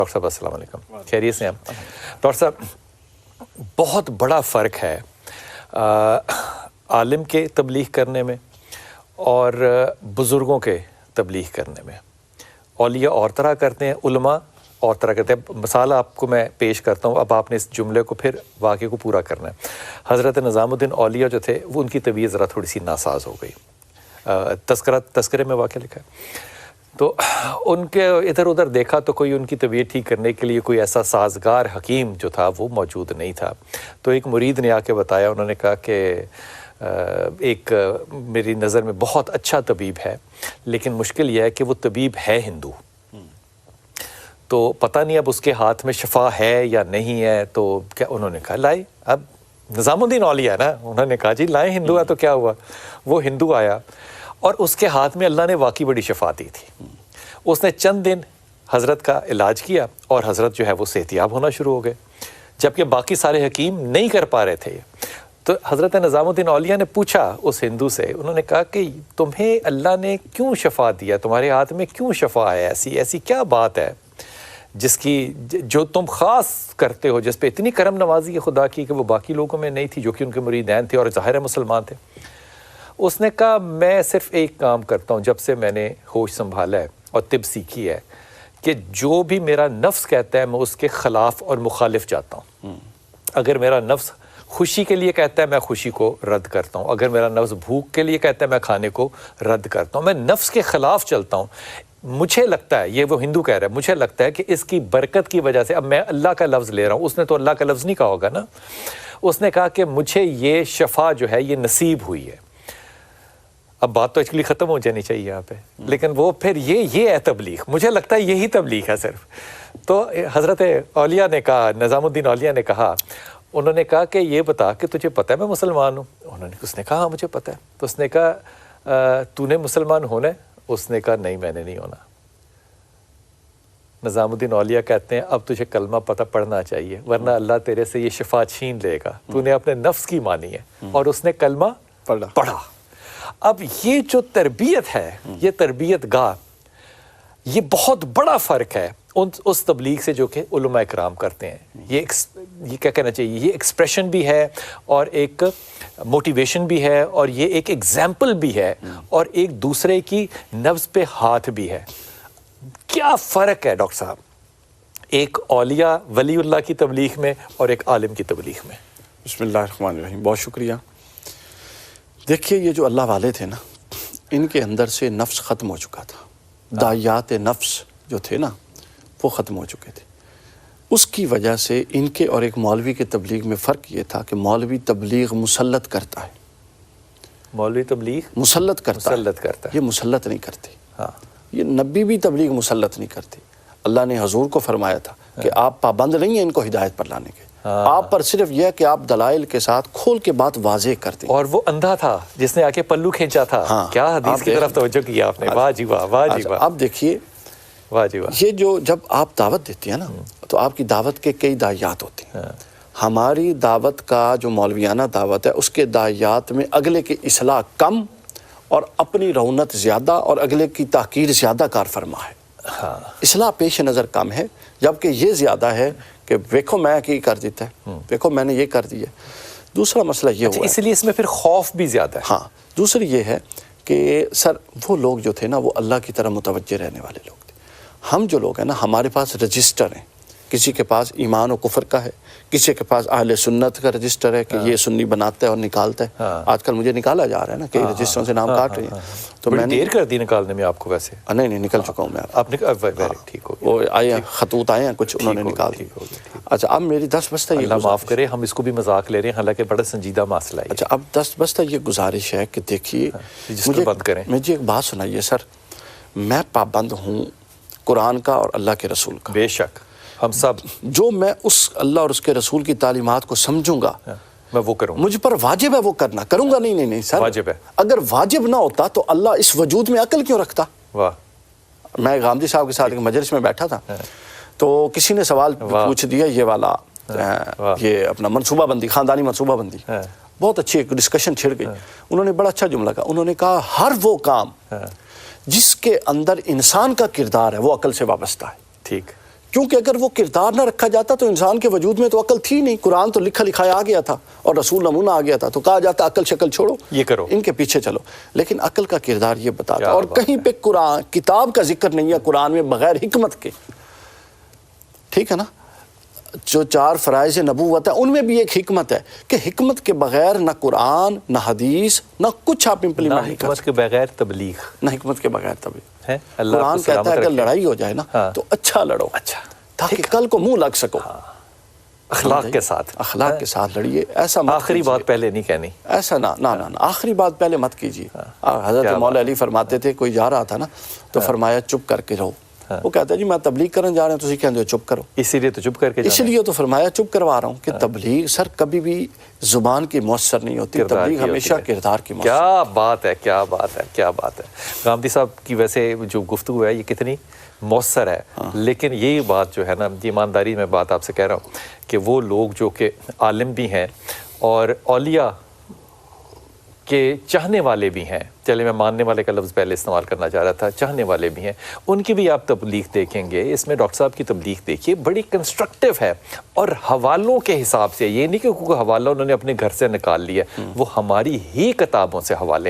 Doctor صاحب السلام علیکم، خیریت سے ہیں؟ ڈاکٹر صاحب بہت بڑا فرق ہے عالم کے تبلیغ کرنے میں اور بزرگوں کے تبلیغ کرنے میں۔ اولیاء اور طرح کرتے ہیں، علماء اور طرح کرتے ہیں۔ مثال آپ کو میں پیش کرتا ہوں، اب آپ نے اس جملے کو پھر واقعے کو پورا کرنا ہے۔ حضرت نظام الدین اولیاء جو تھے وہ ان کی طبیعت ذرا تھوڑی سی ناساز ہو گئی، تذکرے میں واقعہ لکھا ہے۔ تو ان کے ادھر ادھر دیکھا تو کوئی ان کی طبیعت ٹھیک کرنے کے لیے کوئی ایسا سازگار حکیم جو تھا وہ موجود نہیں تھا۔ تو ایک مرید نے آ کے بتایا، انہوں نے کہا کہ ایک میری نظر میں بہت اچھا طبیب ہے، لیکن مشکل یہ ہے کہ وہ طبیب ہے ہندو، تو پتہ نہیں اب اس کے ہاتھ میں شفا ہے یا نہیں ہے۔ تو کیا انہوں نے کہا لائے، اب نظام الدین اولیاء نا، انہوں نے کہا جی لائیں، ہندو ہے تو کیا ہوا۔ وہ ہندو آیا اور اس کے ہاتھ میں اللہ نے واقعی بڑی شفا دی تھی۔ اس نے چند دن حضرت کا علاج کیا اور حضرت جو ہے وہ صحتیاب ہونا شروع ہو گئے، جبکہ باقی سارے حکیم نہیں کر پا رہے تھے۔ تو حضرت نظام الدین اولیاء نے پوچھا اس ہندو سے، انہوں نے کہا کہ تمہیں اللہ نے کیوں شفا دیا، تمہارے ہاتھ میں کیوں شفا ہے، ایسی کیا بات ہے جس کی جو تم خاص کرتے ہو، جس پہ اتنی کرم نوازی ہے خدا کی کہ وہ باقی لوگوں میں نہیں تھی جو کہ ان کے مریدین تھے اور ظاہر مسلمان تھے۔ اس نے کہا میں صرف ایک کام کرتا ہوں جب سے میں نے ہوش سنبھالا ہے اور طب سیکھی ہے، کہ جو بھی میرا نفس کہتا ہے میں اس کے خلاف اور مخالف جاتا ہوں۔ اگر میرا نفس خوشی کے لیے کہتا ہے میں خوشی کو رد کرتا ہوں، اگر میرا نفس بھوک کے لیے کہتا ہے میں کھانے کو رد کرتا ہوں، میں نفس کے خلاف چلتا ہوں۔ مجھے لگتا ہے، یہ وہ ہندو کہہ رہا ہے، مجھے لگتا ہے کہ اس کی برکت کی وجہ سے، اب میں اللہ کا لفظ لے رہا ہوں، اس نے تو اللہ کا لفظ نہیں کہا ہوگا نا، اس نے کہا کہ مجھے یہ شفا جو ہے یہ نصیب ہوئی ہے۔ اب بات تو ایکچولی ختم ہو جانی چاہیے یہاں پہ، لیکن وہ پھر یہ ہے تبلیغ، مجھے لگتا ہے یہی تبلیغ ہے صرف۔ تو حضرت اولیاء نے کہا، نظام الدین اولیاء نے کہا، انہوں نے کہا کہ یہ بتا کہ تجھے پتہ ہے میں مسلمان ہوں؟ اس نے کہا ہاں مجھے پتہ ہے۔ تو اس نے کہا تو نے مسلمان ہونا ہے؟ اس نے کہا نہیں میں نے نہیں ہونا۔ نظام الدین اولیاء کہتے ہیں اب تجھے کلمہ پتہ پڑھنا چاہیے، ورنہ اللہ تیرے سے یہ شفا چھین لے گا، تو نے اپنے نفس کی مانی ہے۔ اور اس نے کلمہ پڑھا۔ اب یہ جو تربیت ہے، یہ تربیت گاہ، یہ بہت بڑا فرق ہے اس تبلیغ سے جو کہ علماء کرام کرتے ہیں۔ یہ کیا کہنا چاہیے، یہ ایکسپریشن بھی ہے اور ایک موٹیویشن بھی ہے اور یہ ایک ایگزامپل بھی ہے اور ایک دوسرے کی نبض پہ ہاتھ بھی ہے۔ کیا فرق ہے ڈاکٹر صاحب ایک اولیاء ولی اللہ کی تبلیغ میں اور ایک عالم کی تبلیغ میں؟ بسم اللہ الرحمن الرحیم، بہت شکریہ۔ دیکھیے یہ جو اللہ والے تھے نا، ان کے اندر سے نفس ختم ہو چکا تھا، داعیات نفس جو تھے نا وہ ختم ہو چکے تھے۔ اس کی وجہ سے ان کے اور ایک مولوی کے تبلیغ میں فرق یہ تھا کہ مولوی تبلیغ مسلط کرتا ہے، مولوی تبلیغ مسلط کرتا ہے، یہ مسلط نہیں کرتے۔ یہ نبی بھی تبلیغ مسلط نہیں کرتے۔ اللہ نے حضور کو فرمایا تھا کہ آپ پابند نہیں ہیں ان کو ہدایت پر لانے کے، آپ پر صرف یہ کہ آپ دلائل کے ساتھ کھول کے بات واضح کر دیں۔ اور وہ اندھا تھا جس نے آ کے پلو کھینچا تھا، کیا حدیث کی طرف توجہ کیا آپ نے، واہ جی واہ، واہ جی واہ۔ اب دیکھیے واہ جی واہ، یہ جو جب آپ دعوت دیتی ہیں نا تو آپ کی دعوت کے کئی داعیات ہوتے ہیں۔ ہماری دعوت کا جو مولویانہ دعوت ہے اس کے داعیات میں اگلے کی اصلاح کم اور اپنی رونت زیادہ اور اگلے کی تحقیر زیادہ کار فرما ہے۔ اصلاح پیش نظر کم ہے، جبکہ یہ زیادہ ہے کہ دیکھو میں کی کر دیتا ہے، دیکھو میں نے یہ کر دیا۔ دوسرا مسئلہ یہ ہوا اس لیے اس میں پھر خوف بھی زیادہ ہے۔ ہاں، دوسری یہ ہے کہ سر وہ لوگ جو تھے نا وہ اللہ کی طرح متوجہ رہنے والے لوگ تھے۔ ہم جو لوگ ہیں نا ہمارے پاس رجسٹر ہیں، کسی کے پاس ایمان و کفر کا ہے، کسی کے پاس اہل سنت کا رجسٹر ہے کہ یہ سنی بناتا ہے اور نکالتا ہے۔ آج کل مجھے نکالا جا رہا ہے نا، کئی رجسٹروں سے نام کاٹ رہے ہیں، تو میں نے دیر کر دی نکالنے میں آپ کو ویسے؟ نہیں نکل چکا ہوں میں، آپ ٹھیک ہو گیا، وہ آئے خطوط آئے ہیں کچھ، انہوں نے نکال دی۔ اچھا اب میری دست بستہ یہ، اللہ معاف کرے ہم اس کو بھی مذاق لے رہے ہیں حالانکہ بڑا سنجیدہ مسئلہ ہے۔ اچھا اب دست بستہ یہ گزارش ہے کہ دیکھیے مجھے بند کریں، مجھے ایک بات سنائیے سر، میں پابند ہوں قرآن کا اور اللہ کے رسول کا، بے شک ہم سب، جو میں اس اللہ اور اس کے رسول کی تعلیمات کو سمجھوں گا میں وہ کروں، مجھ پر واجب ہے وہ کرنا، کروں گا نہیں سر، واجب ہے۔ اگر واجب نہ ہوتا تو اللہ اس وجود میں عقل کیوں رکھتا؟ واہ، میں غامدی صاحب کے ساتھ ایک مجلس میں بیٹھا تھا تو کسی نے سوال پوچھ دیا یہ والا، یہ اپنا منصوبہ بندی، خاندانی منصوبہ بندی، بہت اچھی ایک ڈسکشن چھڑ گئی۔ انہوں نے بڑا اچھا جملہ کہا، انہوں نے کہا ہر وہ کام جس کے اندر انسان کا کردار ہے وہ عقل سے وابستہ ہے۔ ٹھیک، کیونکہ اگر وہ کردار نہ رکھا جاتا تو انسان کے وجود میں تو عقل تھی نہیں. قرآن تو لکھا لکھایا آ گیا تھا اور رسول نمونہ آ گیا تھا, تو کہا جاتا عقل شکل چھوڑو, یہ کرو, ان کے پیچھے چلو. لیکن عقل کا کردار یہ بتاتا, اور بات. کہیں پہ قرآن کتاب کا ذکر نہیں ہے قرآن میں بغیر حکمت کے. ٹھیک ہے نا, جو 4 فرائض نبوت ہے ان میں بھی ایک حکمت ہے کہ حکمت کے بغیر نہ قرآن نہ حدیث نہ کچھ آپ نہ امپلیمنٹ نہیں کر حکمت سکتے, کے بغیر تبلیغ نہ حکمت کے بغیر تبلیغ. ہے. اللہ قرآن کو کہتا سلامت ہے اگر رکھے. لڑائی ہو جائے نا تو اچھا لڑو, اچھا, تاکہ کل کو منہ لگ سکو. اخلاق کے ساتھ, اخلاق کے ساتھ لڑیے. ایسا مت آخری کیجیے. بات پہلے نہیں کہنی. ایسا نہ آخری بات پہلے مت کیجیے. حضرت مولا علی فرماتے تھے, کوئی جا رہا تھا نا تو فرمایا چپ کر کے رہو. وہ کہتا ہے جی میں تبلیغ کرنے جا رہا ہوں, تو اسی کہتے ہو چپ کرو. اسی لیے تو چپ کر کے اس لیے تو فرمایا چپ کروا رہا ہوں کہ تبلیغ سر کبھی بھی زبان کی مؤثر نہیں ہوتی, تبلیغ ہمیشہ کردار کی مؤثر. کیا بات ہے, کیا بات ہے, کیا بات ہے. غامدی صاحب کی ویسے جو گفتگو ہے یہ کتنی مؤثر ہے, لیکن یہی بات جو ہے نا, ایمانداری میں بات آپ سے کہہ رہا ہوں کہ وہ لوگ جو کہ عالم بھی ہیں اور اولیاء کے چاہنے والے بھی ہیں, چلے میں ماننے والے کا لفظ پہلے استعمال کرنا چاہ رہا تھا, چاہنے والے بھی ہیں, ان کی بھی آپ تبلیغ دیکھیں گے. اس میں ڈاکٹر صاحب کی تبلیغ دیکھیے بڑی کنسٹرکٹیو ہے, اور حوالوں کے حساب سے, یہ نہیں کہ کوئی حوالہ انہوں نے اپنے گھر سے نکال لیا, وہ ہماری ہی کتابوں سے حوالے ہیں.